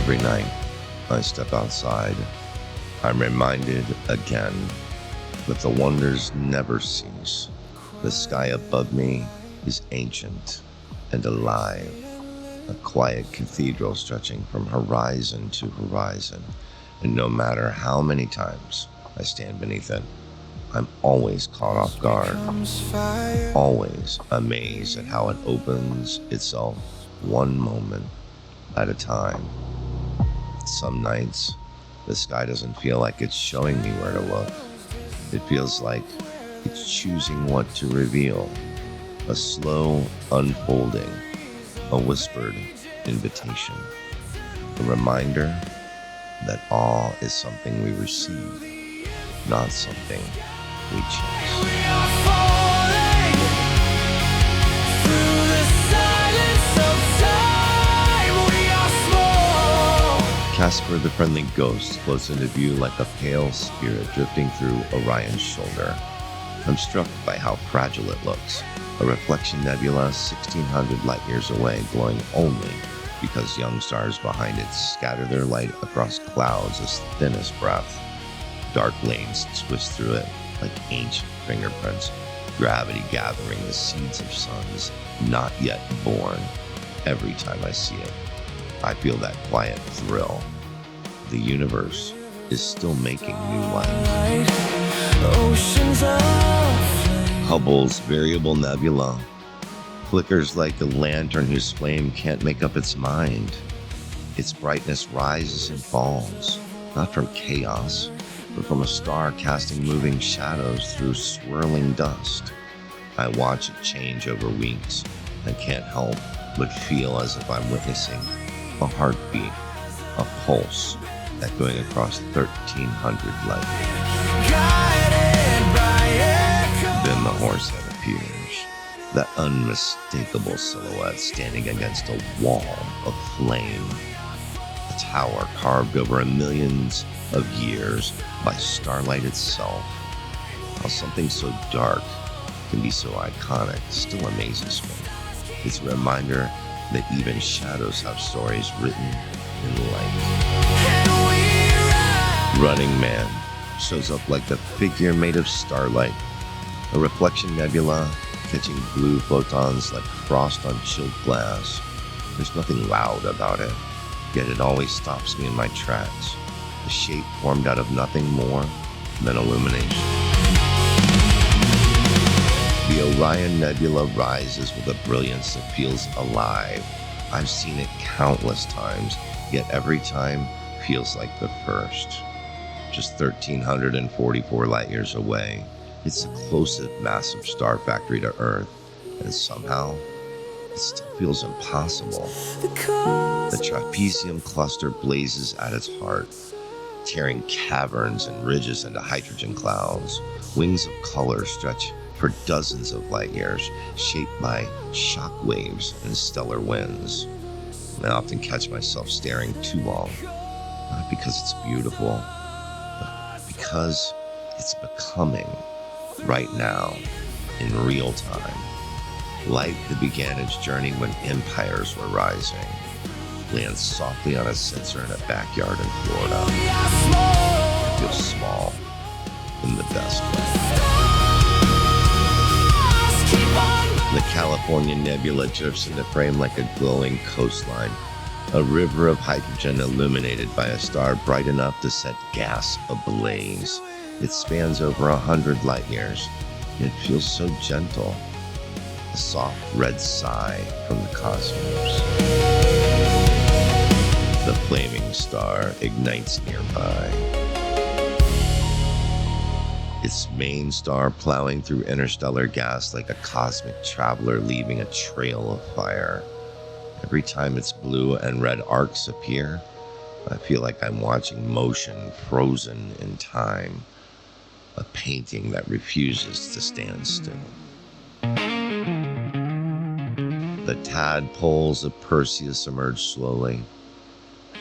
Every night I step outside, I'm reminded again that the wonders never cease. The sky above me is ancient and alive, a quiet cathedral stretching from horizon to horizon, and no matter how many times I stand beneath it, I'm always caught off guard, always amazed at how it opens itself one moment at a time. Some nights, the sky doesn't feel like it's showing me where to look. It feels like it's choosing what to reveal. A slow unfolding, a whispered invitation. A reminder that awe is something we receive, not something we chase. Casper the Friendly Ghost floats into view like a pale spirit drifting through Orion's shoulder. I'm struck by how fragile it looks, a reflection nebula 1,600 light-years away, glowing only because young stars behind it scatter their light across clouds as thin as breath. Dark lanes twist through it like ancient fingerprints, gravity gathering the seeds of suns not yet born. Every time I see it, I feel that quiet thrill. The universe is still making new light. Hubble's Variable Nebula flickers like a lantern whose flame can't make up its mind. Its brightness rises and falls, not from chaos, but from a star casting moving shadows through swirling dust. I watch it change over weeks and can't help but feel as if I'm witnessing a heartbeat, a pulse echoing across 1,300 light years. Then the Horsehead appears, that unmistakable silhouette standing against a wall of flame. A tower carved over millions of years by starlight itself. How something so dark can be so iconic still amazes me. It's a reminder that even shadows have stories written in light. Running Man shows up like the figure made of starlight, a reflection nebula catching blue photons like frost on chilled glass. There's nothing loud about it, yet it always stops me in my tracks. A shape formed out of nothing more than illumination. The Orion Nebula rises with a brilliance that feels alive. I've seen it countless times, yet every time feels like the first. Just 1,344 light years away, it's the closest massive star factory to Earth, and somehow it still feels impossible. The trapezium cluster blazes at its heart, tearing caverns and ridges into hydrogen clouds. Wings of color stretch for dozens of light years, shaped by shock waves and stellar winds. I often catch myself staring too long, not because it's beautiful, but because it's becoming, right now, in real time. Light that began its journey when empires were rising lands softly on a sensor in a backyard in Florida. I feel small in the best way. The California Nebula drifts into frame like a glowing coastline, a river of hydrogen illuminated by a star bright enough to set gas ablaze. It spans over 100 light years, and it feels so gentle. A soft red sigh from the cosmos. The flaming star ignites nearby, its main star plowing through interstellar gas like a cosmic traveler leaving a trail of fire. Every time its blue and red arcs appear, I feel like I'm watching motion frozen in time, a painting that refuses to stand still. The tadpoles of Perseus emerge slowly,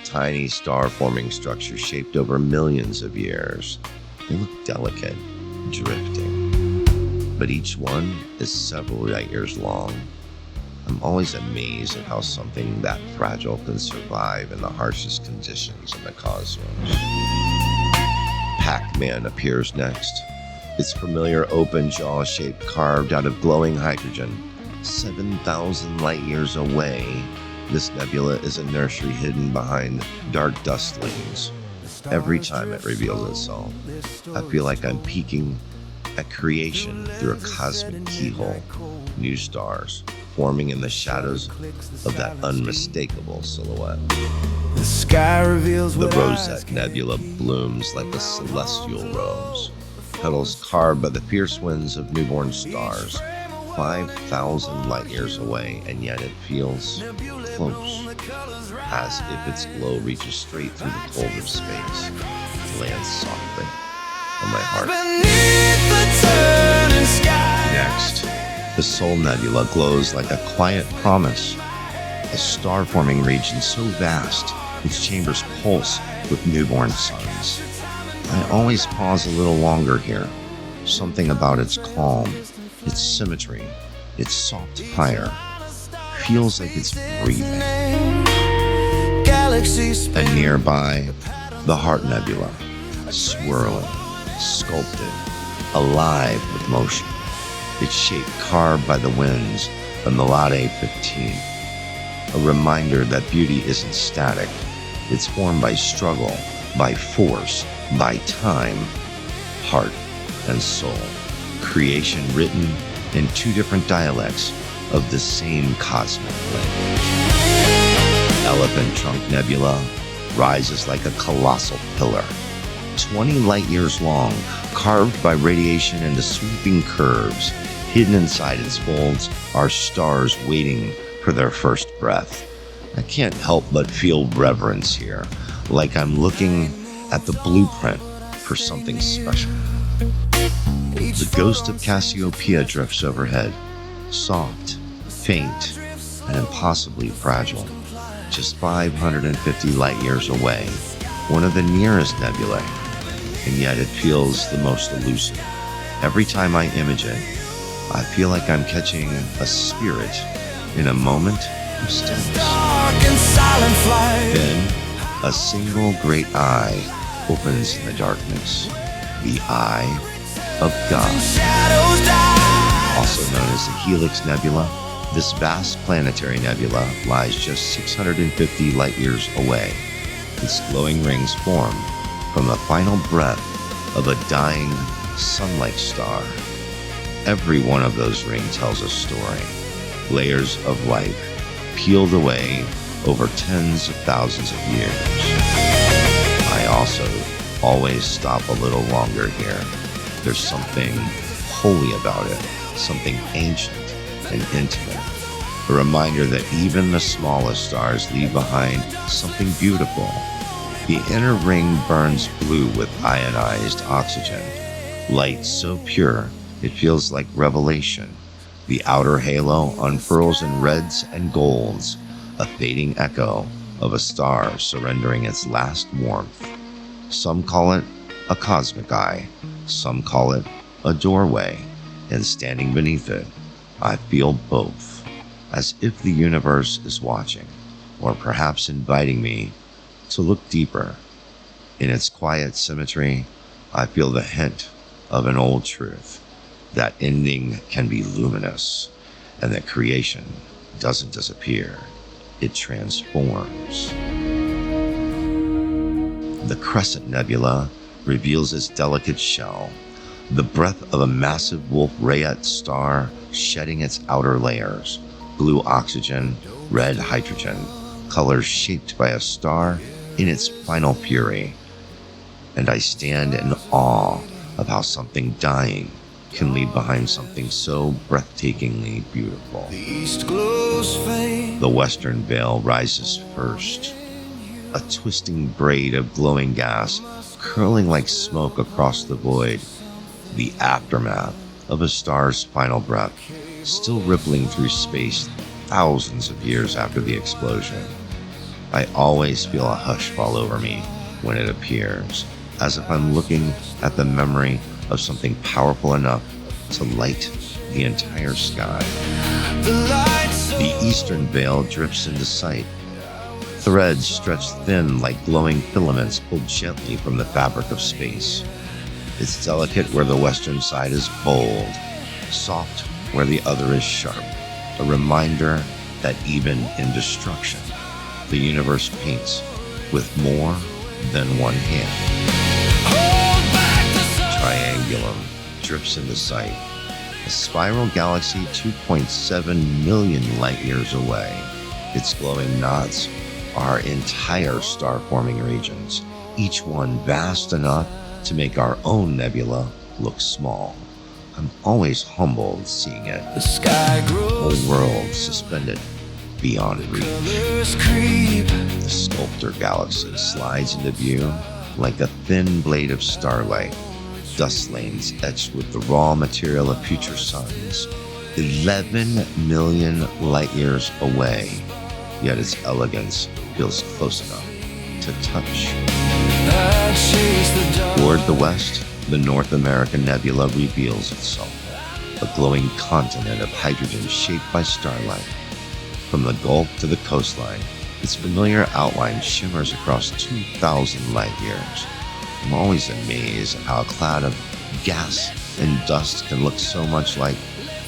tiny star-forming structures shaped over millions of years. They look delicate, drifting, but each one is several light years long. I'm always amazed at how something that fragile can survive in the harshest conditions in the cosmos. Pac-Man appears next. Its familiar open jaw shape carved out of glowing hydrogen. 7,000 light years away, this nebula is a nursery hidden behind dark dustlings. Every time it reveals itself, I feel like I'm peeking at creation through a cosmic keyhole. New stars forming in the shadows of that unmistakable silhouette. The Rosette Nebula blooms like a celestial rose, petals carved by the fierce winds of newborn stars, 5,000 light years away, and yet it feels close, as if its glow reaches straight through the cold of space, lands softly on my heart. Next, the Soul Nebula glows like a quiet promise, a star-forming region so vast its chambers pulse with newborn suns. I always pause a little longer here. Something about its calm, its symmetry, its soft fire feels like it's breathing. And nearby, the Heart Nebula, swirling, sculpted, alive with motion. Its shape carved by the winds of Melade 15. A reminder that beauty isn't static. It's formed by struggle, by force, by time, heart and soul. Creation written in two different dialects of the same cosmic language. Elephant Trunk Nebula rises like a colossal pillar, 20 light years long, carved by radiation into sweeping curves. Hidden inside its folds are stars waiting for their first breath. I can't help but feel reverence here, like I'm looking at the blueprint for something special. The ghost of Cassiopeia drifts overhead, soft, faint, and impossibly fragile. Just 550 light years away, one of the nearest nebulae, and yet it feels the most elusive. Every time I image it, I feel like I'm catching a spirit in a moment of stillness. Then, a single great eye opens in the darkness, the Eye of God. Also known as the Helix Nebula, this vast planetary nebula lies just 650 light years away. Its glowing rings form from the final breath of a dying sun-like star. Every one of those rings tells a story. Layers of light peeled away over tens of thousands of years. I also always stop a little longer here. There's something holy about it, something ancient and intimate. A reminder that even the smallest stars leave behind something beautiful. The inner ring burns blue with ionized oxygen, light so pure it feels like revelation. The outer halo unfurls in reds and golds, a fading echo of a star surrendering its last warmth. Some call it a cosmic eye, some call it a doorway, and standing beneath it, I feel both, as if the universe is watching, or perhaps inviting me to look deeper. In its quiet symmetry, I feel the hint of an old truth, that ending can be luminous, and that creation doesn't disappear, it transforms. The Crescent Nebula reveals its delicate shell, the breath of a massive Wolf-Rayet star shedding its outer layers, blue oxygen, red hydrogen, colors shaped by a star in its final fury. And I stand in awe of how something dying can leave behind something so breathtakingly beautiful. The east glows faint. The western veil rises first, a twisting braid of glowing gas curling like smoke across the void, the aftermath of a star's final breath, still rippling through space thousands of years after the explosion. I always feel a hush fall over me when it appears, as if I'm looking at the memory of something powerful enough to light the entire sky. The eastern veil drifts into sight. Threads stretch thin like glowing filaments pulled gently from the fabric of space. It's delicate where the western side is bold, soft where the other is sharp, a reminder that even in destruction, the universe paints with more than one hand. Triangulum drifts into sight, a spiral galaxy 2.7 million light years away. Its glowing knots are entire star-forming regions, each one vast enough to make our own nebula look small. I'm always humbled seeing it. The sky grows, a world suspended beyond reach. The Sculptor galaxy slides into view like a thin blade of starlight, dust lanes etched with the raw material of future suns. 11 million light years away, yet its elegance feels close enough to touch. Toward the west, the North American Nebula reveals itself, a glowing continent of hydrogen shaped by starlight. From the Gulf to the coastline, its familiar outline shimmers across 2,000 light years. I'm always amazed at how a cloud of gas and dust can look so much like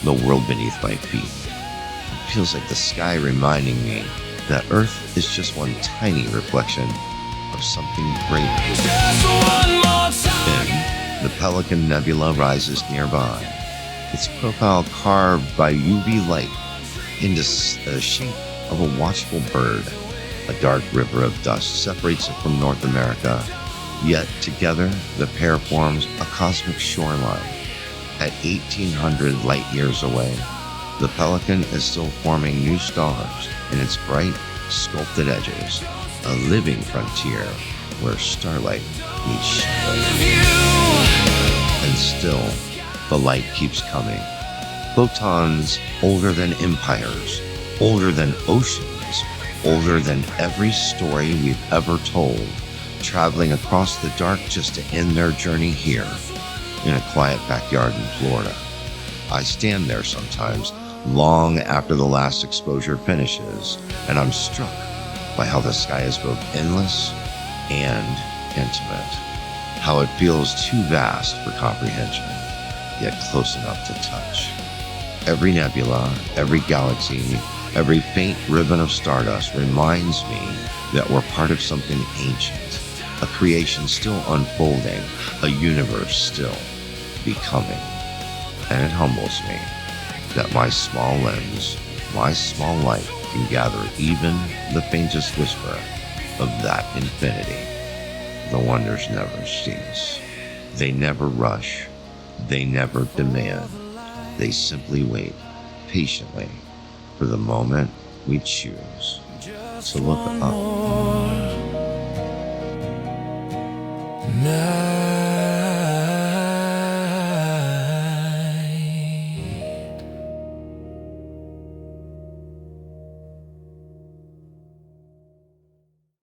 the world beneath my feet. It feels like the sky reminding me that Earth is just one tiny reflection of something greater. Then, the Pelican Nebula rises nearby, its profile carved by UV light into the shape of a watchful bird. A dark river of dust separates it from North America, yet together the pair forms a cosmic shoreline. At 1,800 light years away, the Pelican is still forming new stars in its bright, sculpted edges, a living frontier where starlight meets shadow. And still, the light keeps coming. Photons older than empires, older than oceans, older than every story we've ever told, traveling across the dark just to end their journey here, in a quiet backyard in Florida. I stand there sometimes, long after the last exposure finishes, and I'm struck by how the sky is both endless and intimate, how it feels too vast for comprehension, yet close enough to touch. Every nebula, every galaxy, every faint ribbon of stardust reminds me that we're part of something ancient, a creation still unfolding, a universe still becoming. And it humbles me that my small lens, my small light can gather even the faintest whisper of that infinity. The wonders never cease. They never rush. They never demand. They simply wait patiently for the moment we choose to look up.